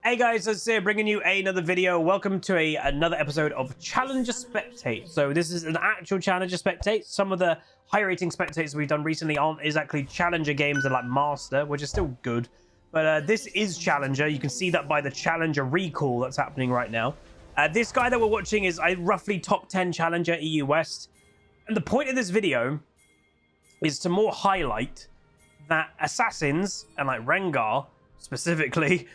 Hey guys, it's here bringing you another video. Welcome to another episode of Challenger Spectate. So this is an actual Challenger Spectate. Some of the high rating spectates we've done recently aren't exactly Challenger games, they're like Master, which is still good. But this is Challenger. You can see that by the Challenger recall that's happening right now. This guy that we're watching is a roughly top 10 Challenger EU West. And the point of this video is to more highlight that assassins, and like Rengar specifically,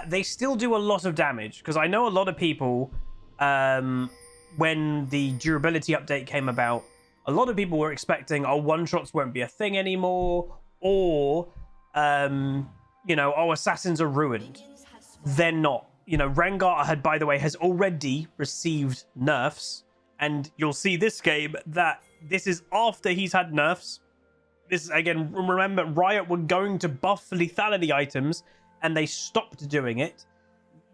they still do a lot of damage. Because I know a lot of people, when the durability update came about, a lot of people were expecting, oh, one-shots won't be a thing anymore, or, you know, oh, assassins are ruined. They're not. You know, Rengar, by the way, has already received nerfs, and you'll see this game that this is after he's had nerfs. This, again, remember, Riot were going to buff lethality items, and they stopped doing it.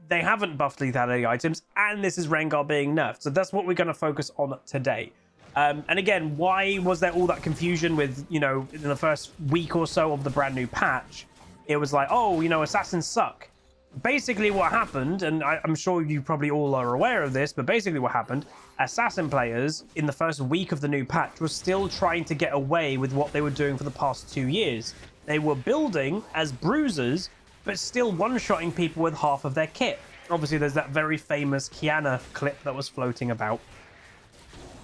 They haven't buffed lethality items, and this is Rengar being nerfed. So that's what we're going to focus on today. And again, why was there all that confusion with, you know, in the first week or so of the brand new patch? It was like, oh, you know, assassins suck. Basically what happened, and I'm sure you probably all are aware of this, but basically what happened, assassin players in the first week of the new patch were still trying to get away with what they were doing for the past 2 years. They were building as bruisers, but still one-shotting people with half of their kit. Obviously, there's that very famous Kiana clip that was floating about.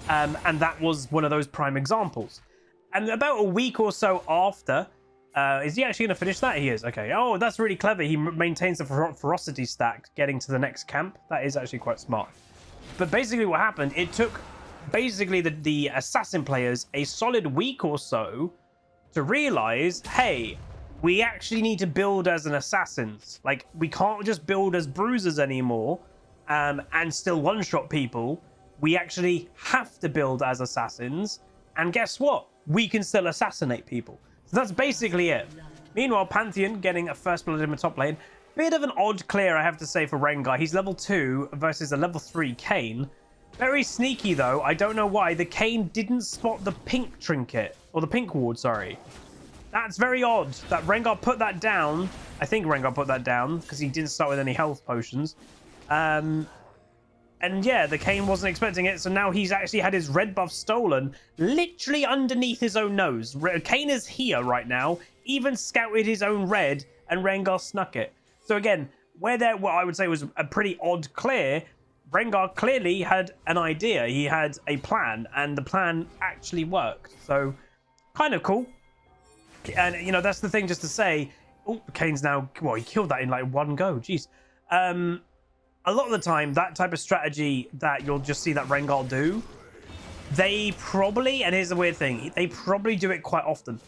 And that was one of those prime examples. And about a week or so after, is he actually going to finish that? He is. Okay. Oh, that's really clever. He maintains the ferocity stack getting to the next camp. That is actually quite smart. But basically what happened, it took basically the assassin players a solid week or so to realize, hey, we actually need to build as an assassins. Like, we can't just build as bruisers anymore and still one-shot people. We actually have to build as assassins. And guess what? We can still assassinate people. So that's basically it. Meanwhile, Pantheon getting a first blood in the top lane. Bit of an odd clear, I have to say, for Rengar. He's level 2 versus a level 3 Kayn. Very sneaky, though. I don't know why. The Kayn didn't spot the pink trinket. Or the pink ward, sorry. That's very odd that Rengar put that down. I think Rengar put that down because he didn't start with any health potions. And yeah, the Kayn wasn't expecting it. So now he's actually had his red buff stolen literally underneath his own nose. Kayn is here right now, even scouted his own red, and Rengar snuck it. So again, what I would say was a pretty odd clear, Rengar clearly had an idea. He had a plan, and the plan actually worked. So kind of cool. And, you know, that's the thing, just to say, oh, Kayn's now, well, he killed that in like one go. Jeez. A lot of the time, that type of strategy that you'll just see that Rengar do, they probably, and here's the weird thing, they probably do it quite often.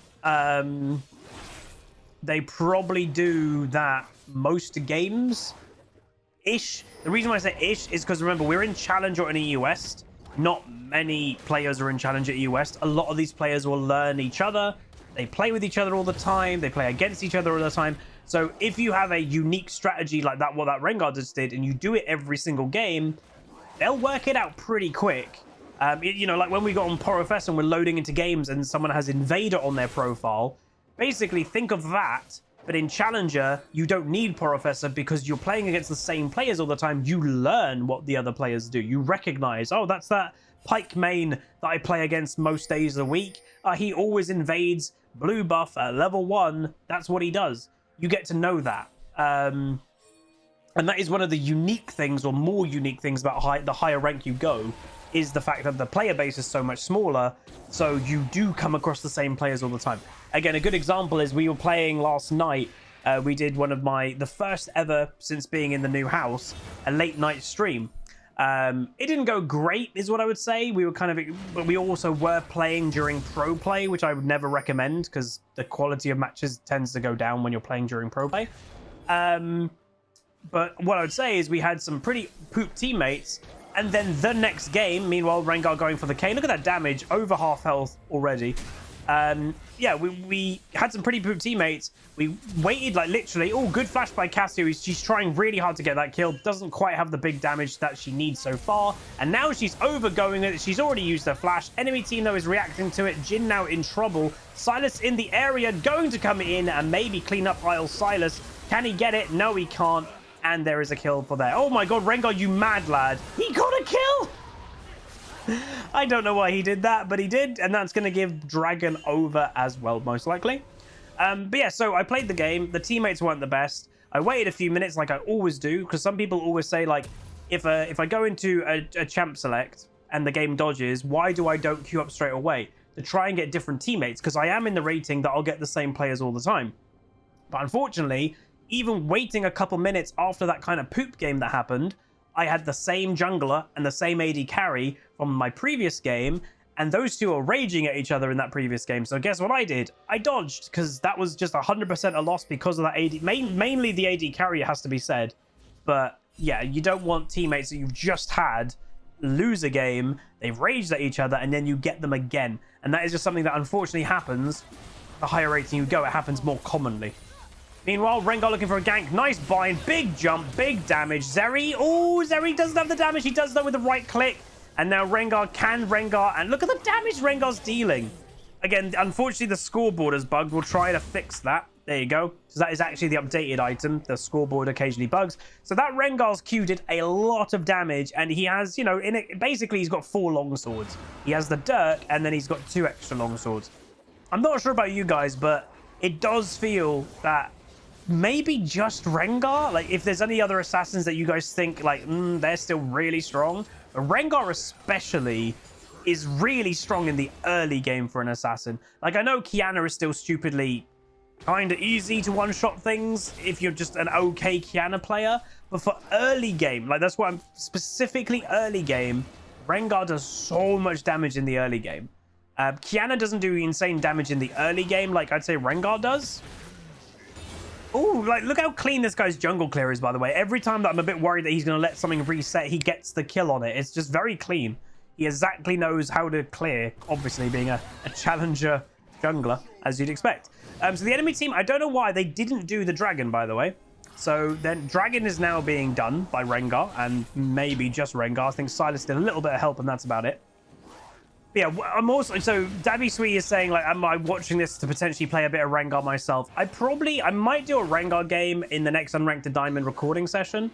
They probably do that most games-ish. The reason why I say ish is because, remember, we're in Challenger and EU West. Not many players are in Challenger EU West. A lot of these players will learn each other. They play with each other all the time. They play against each other all the time. So if you have a unique strategy like that, what that Rengar just did, and you do it every single game, they'll work it out pretty quick. You know, like when we got on Porofess and we're loading into games and someone has Invader on their profile, basically think of that. But in Challenger, you don't need Porofessor because you're playing against the same players all the time. You learn what the other players do. You recognize, oh, that's that Pike main that I play against most days of the week. He always invades blue buff at level 1. That's what he does. You get to know that. And that is one of the unique things, or more unique things about the higher rank you go, is the fact that the player base is so much smaller, so you do come across the same players all the time. Again, a good example is we were playing last night. We did one of the first ever since being in the new house, a late night stream. It didn't go great, is what I would say. We were but we also were playing during pro play, which I would never recommend because the quality of matches tends to go down when you're playing during pro play. But what I would say is we had some pretty poop teammates, and then the next game, meanwhile, Rengar going for the Kayn. Look at that damage, over half health already. Yeah, we had some pretty poop teammates. We waited like literally. Oh, good flash by Cassio. She's trying really hard to get that kill. Doesn't quite have the big damage that she needs so far. And now she's overgoing it. She's already used her flash. Enemy team, though, is reacting to it. Jhin now in trouble. Sylas in the area, going to come in and maybe clean up Isle Sylas. Can he get it? No, he can't. And there is a kill for there. Oh my god, Rengar, you mad lad. He got a kill! I don't know why he did that, but he did. And that's going to give Dragon over as well, most likely. But yeah, so I played the game. The teammates weren't the best. I waited a few minutes like I always do, because some people always say, like, if I go into a champ select and the game dodges, why do I don't queue up straight away? To try and get different teammates, because I am in the rating that I'll get the same players all the time. But unfortunately, even waiting a couple minutes after that kind of poop game that happened, I had the same jungler and the same AD carry from my previous game, and those two are raging at each other in that previous game. So guess what I did? I dodged, because that was just 100% a loss because of that AD. Mainly the AD carry, has to be said. But yeah, you don't want teammates that you've just had lose a game, they've raged at each other, and then you get them again. And that is just something that unfortunately happens. The higher rating you go, it happens more commonly. Meanwhile, Rengar looking for a gank. Nice bind. Big jump. Big damage. Zeri. Oh, Zeri doesn't have the damage. He does that with the right click. And now Rengar can Rengar. And look at the damage Rengar's dealing. Again, unfortunately, the scoreboard is bugged. We'll try to fix that. There you go. So that is actually the updated item. The scoreboard occasionally bugs. So that Rengar's Q did a lot of damage. And he has, you know, in it, basically, he's got 4 long swords. He has the Dirk, and then he's got 2 extra long swords. I'm not sure about you guys, but it does feel that maybe just Rengar, like if there's any other assassins that you guys think like they're still really strong, but Rengar especially is really strong in the early game for an assassin. Like I know Kiana is still stupidly kind of easy to one-shot things if you're just an okay Kiana player, but for early game, like that's what I'm specifically early game, Rengar does so much damage in the early game. Kiana doesn't do insane damage in the early game like I'd say Rengar does. Oh, like, look how clean this guy's jungle clear is, by the way. Every time that I'm a bit worried that he's going to let something reset, he gets the kill on it. It's just very clean. He exactly knows how to clear, obviously being a challenger jungler, as you'd expect. So the enemy team, I don't know why, they didn't do the dragon, by the way. So then dragon is now being done by Rengar, and maybe just Rengar. I think Silas did a little bit of help, and that's about it. Yeah, I'm also, so Dabby Sweet is saying, like, am I watching this to potentially play a bit of Rengar myself? I might do a Rengar game in the next Unranked to Diamond recording session.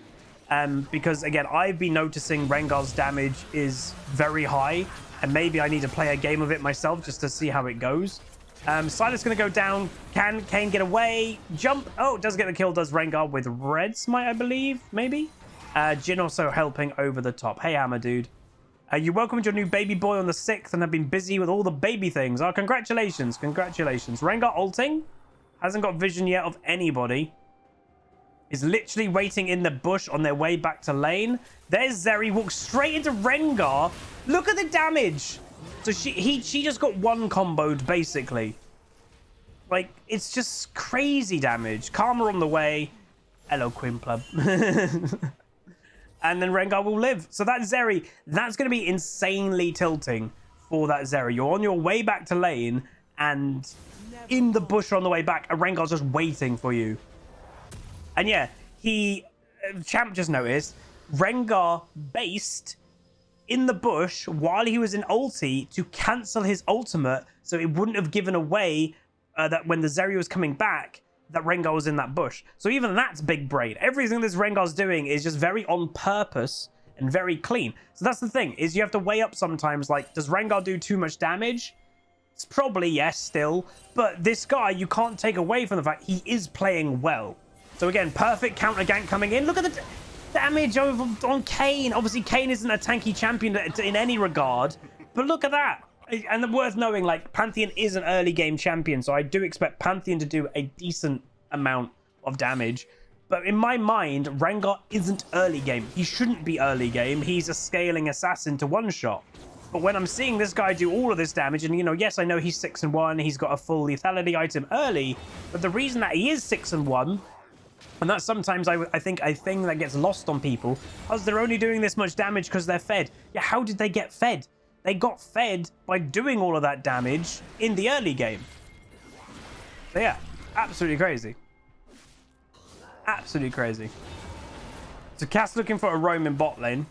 Because, again, I've been noticing Rengar's damage is very high. And maybe I need to play a game of it myself just to see how it goes. Silas going to go down. Can Kane get away? Jump. Oh, does get the kill, does Rengar with red smite, I believe, maybe? Jin also helping over the top. Hey, Hammer Dude. You welcomed your new baby boy on the 6th and have been busy with all the baby things. Oh, congratulations. Congratulations. Rengar ulting. Hasn't got vision yet of anybody. Is literally waiting in the bush on their way back to lane. There's Zeri. Walks straight into Rengar. Look at the damage. So she just got one comboed, basically. Like, it's just crazy damage. Karma on the way. Hello, Quimplub. And then Rengar will live. So that Zeri, that's going to be insanely tilting for that Zeri. You're on your way back to lane, and in the bush on the way back, a Rengar's just waiting for you. And yeah, Champ just noticed, Rengar based in the bush while he was in ulti to cancel his ultimate, so it wouldn't have given away that when the Zeri was coming back, that Rengar was in that bush. So even that's big brain. Everything this Rengar's doing is just very on purpose and very clean. So that's the thing, is you have to weigh up sometimes, like, does Rengar do too much damage? It's probably yes still, but this guy, you can't take away from the fact he is playing well. So again, perfect counter gank coming in. Look at the damage on Kane. Obviously, Kane isn't a tanky champion in any regard, but look at that. And worth knowing, like, Pantheon is an early game champion, so I do expect Pantheon to do a decent amount of damage. But in my mind, Rengar isn't early game. He shouldn't be early game. He's a scaling assassin to one-shot. But when I'm seeing this guy do all of this damage, and, you know, yes, I know he's 6-1, he's got a full lethality item early, but the reason that he is 6-1, and that's sometimes, I think, a thing that gets lost on people, because they're only doing this much damage because they're fed. Yeah, how did they get fed? They got fed by doing all of that damage in the early game. So yeah, absolutely crazy. Absolutely crazy. So Cass looking for a roam in bot lane.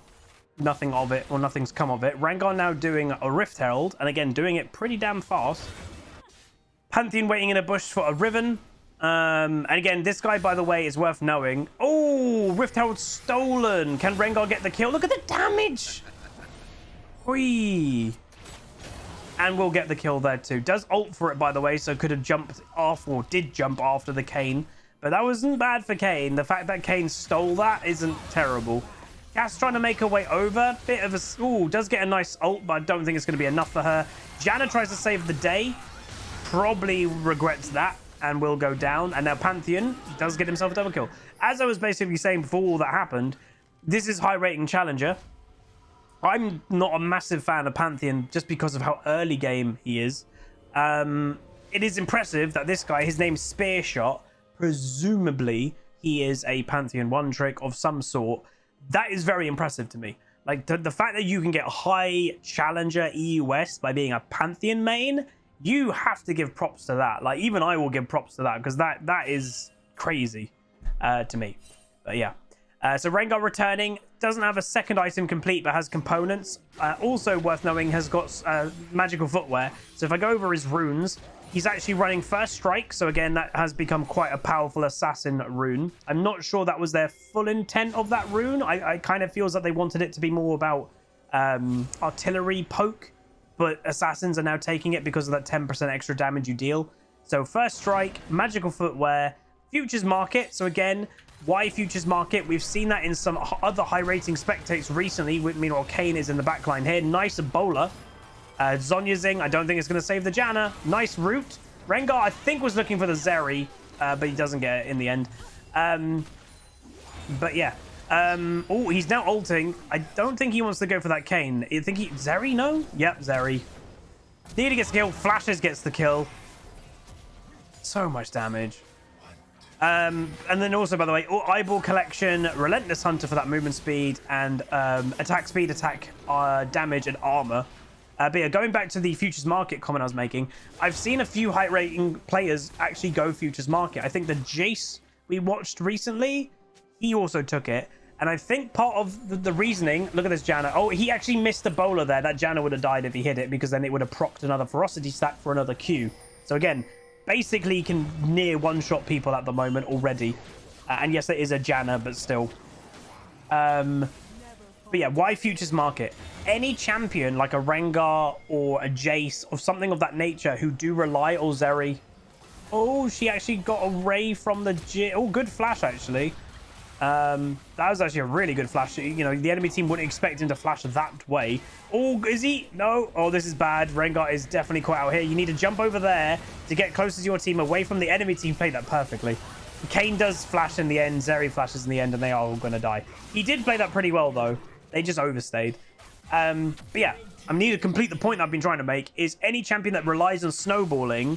Nothing of it, or nothing's come of it. Rengar now doing a Rift Herald, and again, doing it pretty damn fast. Pantheon waiting in a bush for a Riven. And again, this guy, by the way, is worth knowing. Oh, Rift Herald stolen. Can Rengar get the kill? Look at the damage. Whee. And we'll get the kill there too. Does ult for it, by the way, so could have jumped off, or did jump after the Kayn. But that wasn't bad for Kayn. The fact that Kayn stole that isn't terrible. Cass trying to make her way over. Bit of a... Ooh, does get a nice ult, but I don't think it's going to be enough for her. Janna tries to save the day. Probably regrets that and will go down. And now Pantheon does get himself a double kill. As I was basically saying before all that happened, this is high rating challenger. I'm not a massive fan of Pantheon just because of how early game he is. It is impressive that this guy, his name's Spearshot, presumably he is a Pantheon one trick of some sort. That is very impressive to me. Like the fact that you can get high challenger EUS by being a Pantheon main, you have to give props to that. Like even I will give props to that because that is crazy to me. But yeah. So Rengar returning, doesn't have a second item complete, but has components. Also worth knowing, has got magical footwear. So if I go over his runes, he's actually running first strike. So again, that has become quite a powerful assassin rune. I'm not sure that was their full intent of that rune. I kind of feels that they wanted it to be more about artillery poke, but assassins are now taking it because of that 10% extra damage you deal. So first strike, magical footwear, futures market. So again, why futures market? We've seen that in some other high rating spectates recently. Meanwhile, Kayn is in the backline here. Nice Ebola. Zhonya Zing, I don't think it's going to save the Janna. Nice root. Rengar, I think, was looking for the Zeri, but he doesn't get it in the end. But yeah. Oh, he's now ulting. I don't think he wants to go for that Kayn. You think he... Zeri, no? Yep, Zeri. Nearly gets the kill. Flashes gets the kill. So much damage. And then also, by the way, Eyeball Collection, Relentless Hunter for that movement speed, and attack speed, attack damage, and armor. But yeah, going back to the futures market comment I was making, I've seen a few high rating players actually go futures market. I think the Jace we watched recently, he also took it. And I think part of the reasoning, look at this Janna. Oh, he actually missed the bowler there. That Janna would have died if he hit it, because then it would have procced another ferocity stack for another Q. So again, basically can near one-shot people at the moment already. And yes, it is a Janna, but still. But yeah, why futures market? Any champion like a Rengar or a Jace or something of that nature who do rely on Zeri. Oh, she actually got a ray from the... Oh, good flash, actually. That was actually a really good flash. You know, the enemy team wouldn't expect him to flash that way. Oh, is he? No. Oh, this is bad. Rengar is definitely quite out here. You need to jump over there to get closer to your team, away from the enemy team. Played that perfectly. Kayn does flash in the end. Zeri flashes in the end, and they are all going to die. He did play that pretty well, though. They just overstayed. But yeah, I need to complete the point that I've been trying to make, is any champion that relies on snowballing,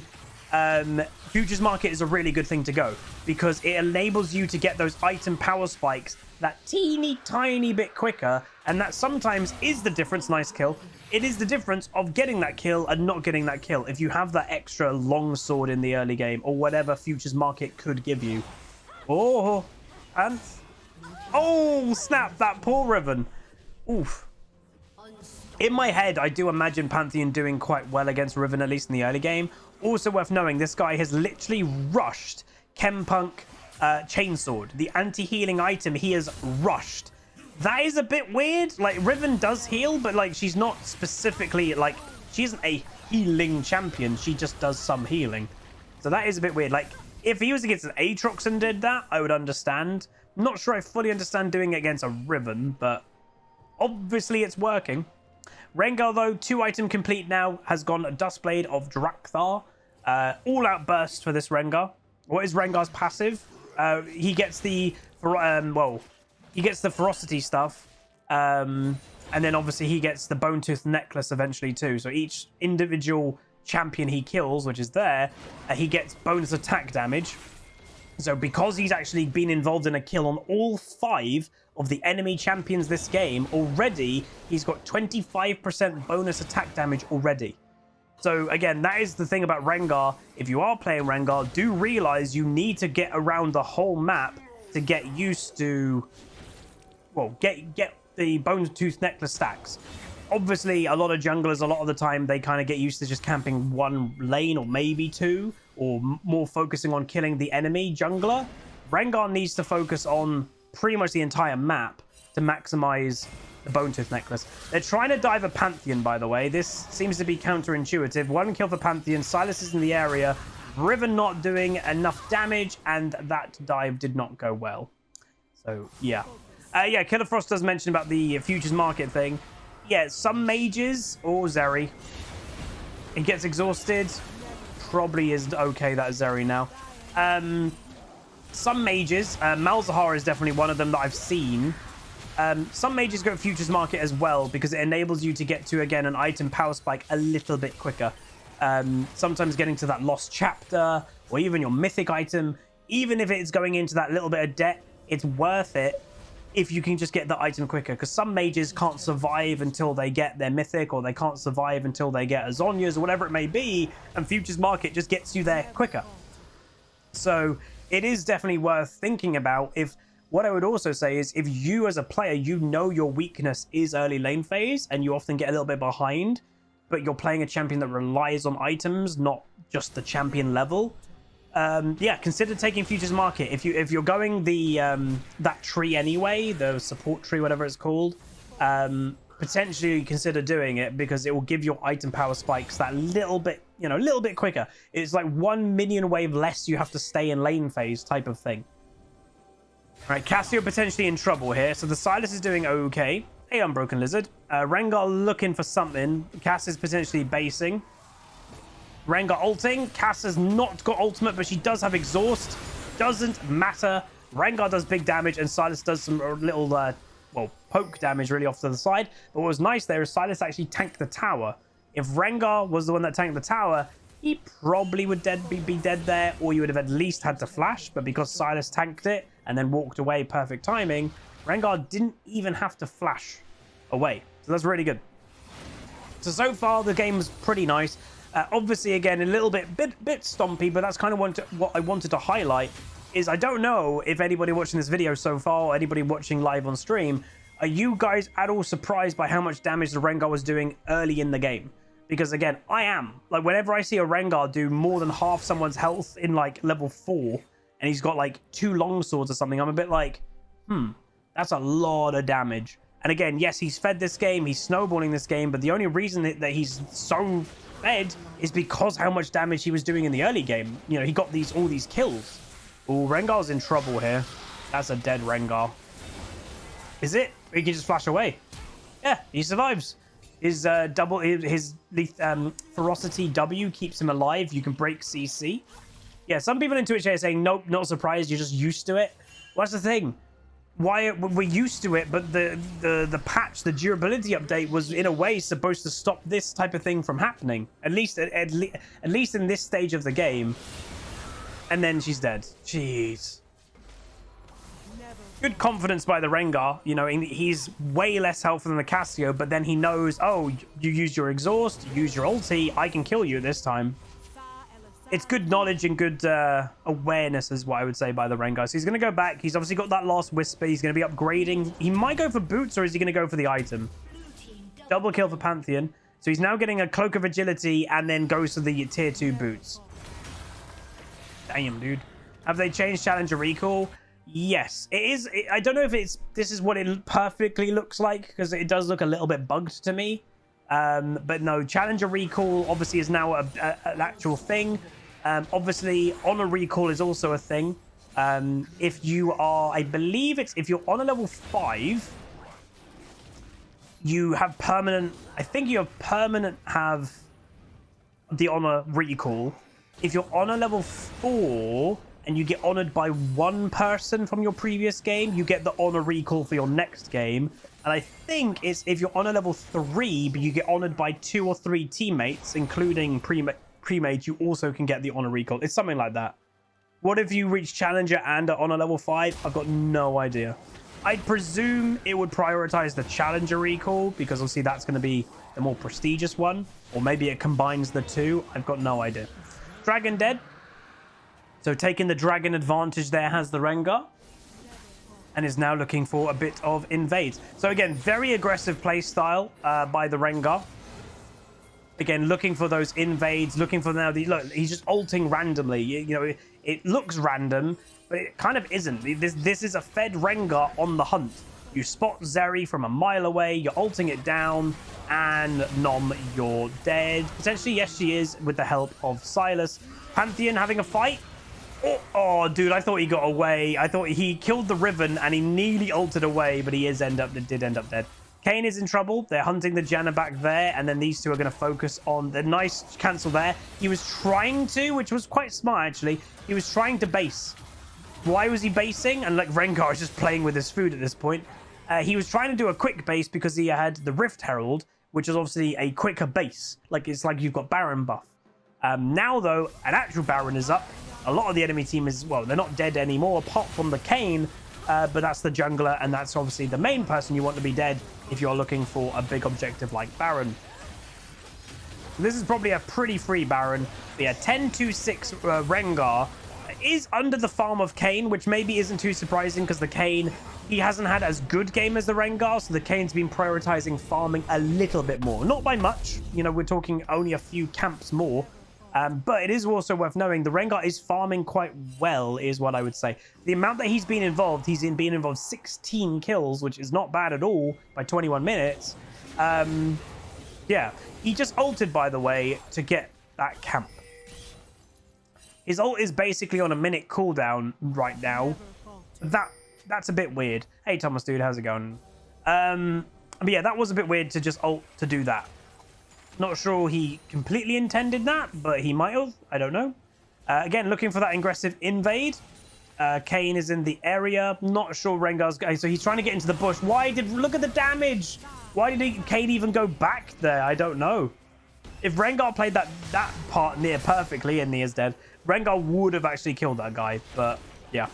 futures market is a really good thing to go, because it enables you to get those item power spikes that teeny tiny bit quicker, and that sometimes is the difference. Nice kill. It is the difference of getting that kill and not getting that kill if you have that extra long sword in the early game, or whatever futures market could give you. Oh, and oh snap, that poor Riven. Oof. In my head, I do imagine Pantheon doing quite well against Riven, at least in the early game. Also worth knowing, this guy has literally rushed Chempunk Chainsword. The anti-healing item he has rushed. That is a bit weird. Like, Riven does heal, but like she's not specifically, like, she isn't a healing champion. She just does some healing. So that is a bit weird. Like, if he was against an Aatrox and did that, I would understand. I'm not sure I fully understand doing it against a Riven, but obviously it's working. Rengar, though, 2-item complete now, has gone a Dustblade of Drakthar. All-out burst for this Rengar. What is Rengar's passive? He gets the he gets the ferocity stuff, and then obviously he gets the Bone Tooth necklace eventually too. So each individual champion he kills, which is there, he gets bonus attack damage. So because he's actually been involved in a kill on all 5 of the enemy champions this game already, he's got 25% bonus attack damage already. So again, that is the thing about Rengar. If you are playing Rengar, do realize you need to get around the whole map to get used to, well, get the Bone Tooth necklace stacks. Obviously, a lot of junglers, a lot of the time, they kind of get used to just camping one lane or maybe two, or more focusing on killing the enemy jungler. Rengar needs to focus on pretty much the entire map to maximize the Bone Tooth Necklace. They're trying to dive a Pantheon, by the way. This seems to be counterintuitive. 1 kill for Pantheon. Sylas is in the area. Riven not doing enough damage, and that dive did not go well. So, yeah. Yeah, Killer Frost does mention about the futures market thing. Yeah, some mages... Oh, Zeri. He gets exhausted. Probably is okay, that Zeri now. Some mages... Malzahar is definitely one of them that I've seen. Some mages go futures market as well because it enables you to get to, again, an item power spike a little bit quicker. Sometimes getting to that lost chapter or even your mythic item, even if it's going into that little bit of debt, it's worth it if you can just get the item quicker, because some mages can't survive until they get their mythic, or they can't survive until they get a Zhonya's or whatever it may be, and futures market just gets you there quicker. So it is definitely worth thinking about. What I would also say is, if you as a player, you know your weakness is early lane phase and you often get a little bit behind, but you're playing a champion that relies on items, not just the champion level, yeah, consider taking futures market. If you're going the that tree anyway, the support tree, whatever it's called, potentially consider doing it, because it will give your item power spikes that little bit, a little bit quicker. It's like 1 minion wave less you have to stay in lane phase type of thing. All right, Cassio potentially in trouble here. So the Sylas is doing okay. Hey, Unbroken Lizard. Rengar looking for something. Cass is potentially basing. Rengar ulting. Cass has not got ultimate, but she does have exhaust. Doesn't matter. Rengar does big damage, and Sylas does some little, well, poke damage really off to the side. But what was nice there is Sylas actually tanked the tower. If Rengar was the one that tanked the tower, he probably would be dead there, or you would have at least had to flash. But because Sylas tanked it and then walked away, perfect timing, Rengar didn't even have to flash away. So that's really good. So far, the game's pretty nice. Obviously, again, a little bit stompy, but that's kind of what I wanted to highlight. Is I don't know if anybody watching this video so far, or anybody watching live on stream, are you guys at all surprised by how much damage the Rengar was doing early in the game? Because again, I am. Like, whenever I see a Rengar do more than half someone's health in like level 4, and he's got like 2 longswords or something, I'm a bit like, that's a lot of damage. And again, yes, he's fed this game, he's snowballing this game, but the only reason that he's so fed is because how much damage he was doing in the early game. He got all these kills. Oh, Rengar's in trouble here. That's a dead Rengar. Is it? He can just flash away. Yeah, he survives. His ferocity W keeps him alive. You can break CC. Yeah, some people in Twitch are saying, nope, not surprised, you're just used to it. Well, that's the thing. Why we're used to it, but the patch, the durability update, was in a way supposed to stop this type of thing from happening. At least in this stage of the game. And then she's dead. Jeez. Good confidence by the Rengar. He's way less helpful than the Cassio, but then he knows, oh, you used your exhaust, you used your ulti, I can kill you this time. It's good knowledge and good awareness is what I would say by the Rengar. So he's going to go back. He's obviously got that last Whisper. He's going to be upgrading. He might go for boots, or is he going to go for the item? Double kill for Pantheon. So he's now getting a Cloak of Agility and then goes to the tier 2 boots. Damn, dude. Have they changed Challenger Recall? Yes. It is. I don't know if this is what it perfectly looks like, because it does look a little bit bugged to me. But no, Challenger Recall obviously is now an actual thing. Obviously, Honor Recall is also a thing. If you are, I believe if you're on a level 5, you have permanent, I think you have the Honor Recall. If you're on a level 4 and you get honored by one person from your previous game, you get the Honor Recall for your next game. And I think it's if you're on a level 3, but you get honored by 2 or 3 teammates, including pre-made, you also can get the Honor Recall. It's something like that. What if you reach Challenger and are on a level 5? I've got no idea. I'd presume it would prioritize the Challenger Recall, because obviously that's going to be the more prestigious one. Or maybe it combines the two. I've got no idea. Dragon dead. So taking the dragon advantage there has the Rengar. and is now looking for a bit of invades. So again, very aggressive play style by the Rengar. Again, looking for those invades, looking for now. Look, he's just ulting randomly. You know, it looks random, but it kind of isn't. This is a fed Rengar on the hunt. You spot Zeri from a mile away, you're ulting it down, and nom, you're dead. Potentially, yes, she is, with the help of Silas. Pantheon having a fight. Oh, dude, I thought he got away. I thought he killed the Riven, and he nearly ulted away, but he did end up dead. Kayn is in trouble. They're hunting the Janna back there, and then these two are going to focus on the nice cancel there. He was trying to, which was quite smart, actually. He was trying to base. Why was he basing? And like Rengar is just playing with his food at this point. He was trying to do a quick base because he had the Rift Herald, which is obviously a quicker base. Like, it's like you've got Baron buff. Now, though, an actual Baron is up. A lot of the enemy team is, well, they're not dead anymore, apart from the Kayn, but that's the jungler, and that's obviously the main person you want to be dead if you're looking for a big objective like Baron. So this is probably a pretty free Baron. But yeah, 10-2-6 Rengar is under the farm of Kayn, which maybe isn't too surprising because the Kayn, he hasn't had as good game as the Rengar, so the Kayn's been prioritizing farming a little bit more. Not by much, you know, we're talking only a few camps more. But it is also worth knowing the Rengar is farming quite well, is what I would say. The amount that he's been involved, been involved 16 kills, which is not bad at all by 21 minutes. Yeah, he just ulted, by the way, to get that camp. His ult is basically on a minute cooldown right now. That's a bit weird. Hey, Thomas, dude, how's it going? But yeah, that was a bit weird to just ult to do that. Not sure he completely intended that, but he might have. I don't know. Again, looking for that aggressive invade. Kayn is in the area. Not sure Rengar's going. So he's trying to get into the bush. Look at the damage. Why did Kayn even go back there? I don't know. If Rengar played that part near perfectly and Nia's dead, Rengar would have actually killed that guy. But yeah.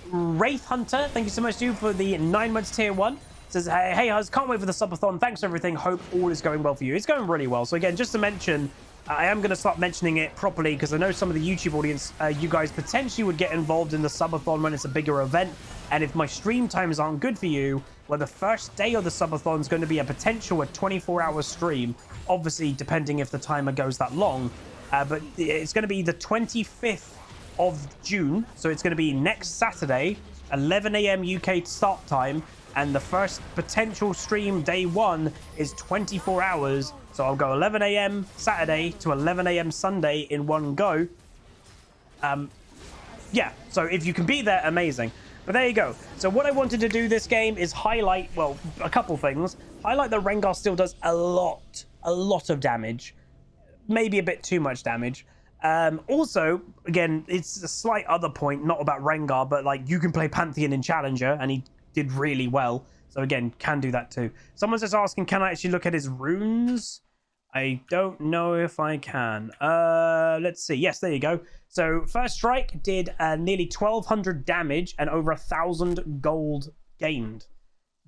Wraith Hunter, thank you so much, dude, for the 9 months tier 1. Says, hey, Huz, can't wait for the subathon. Thanks for everything. Hope all is going well for you. It's going really well. So again, just to mention, I am going to start mentioning it properly because I know some of the YouTube audience, you guys potentially would get involved in the subathon when it's a bigger event. And if my stream times aren't good for you, well, the first day of the subathon is going to be a 24-hour stream. Obviously, depending if the timer goes that long. But it's going to be the 25th of June. So it's going to be next Saturday, 11 a.m. UK start time. And the first potential stream, day 1, is 24 hours. So I'll go 11 a.m. Saturday to 11 a.m. Sunday in one go. Yeah, so if you can be there, amazing. But there you go. So what I wanted to do this game is highlight, well, a couple things. Highlight that Rengar still does a lot of damage. Maybe a bit too much damage. Also, again, it's a slight other point, not about Rengar, but like you can play Pantheon in Challenger, and he did really well. So again, can do that too. Someone's just asking, can I actually look at his runes? I don't know if I can. Let's see. Yes, there you go. So first strike did nearly 1,200 damage and over 1,000 gold gained.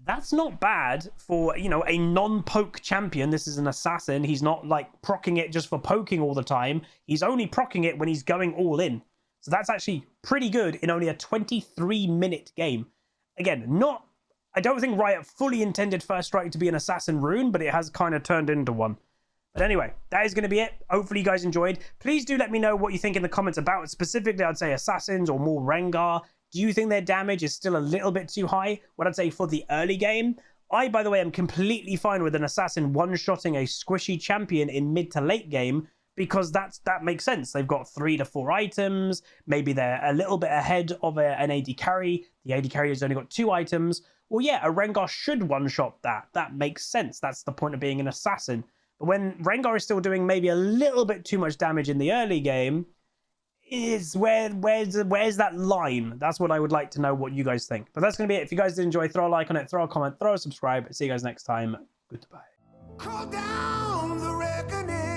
That's not bad for, you know, a non-poke champion. This is an assassin. He's not like proccing it just for poking all the time. He's only proccing it when he's going all in. So that's actually pretty good in only a 23-minute game. Again, I don't think Riot fully intended First Strike to be an assassin rune, but it has kind of turned into one. But anyway, that is going to be it. Hopefully you guys enjoyed. Please do let me know what you think in the comments about it. Specifically, I'd say assassins or more Rengar. Do you think their damage is still a little bit too high? What I'd say for the early game. I, by the way, am completely fine with an assassin one-shotting a squishy champion in mid to late game, because that makes sense. They've got 3 to 4 items. Maybe they're a little bit ahead of an AD carry. The AD carry has only got 2 items. Well, yeah, a Rengar should one-shot that. That makes sense. That's the point of being an assassin. But when Rengar is still doing maybe a little bit too much damage in the early game, where's that line? That's what I would like to know what you guys think. But that's going to be it. If you guys did enjoy, throw a like on it, throw a comment, throw a subscribe. See you guys next time. Goodbye. Call down the reckoning.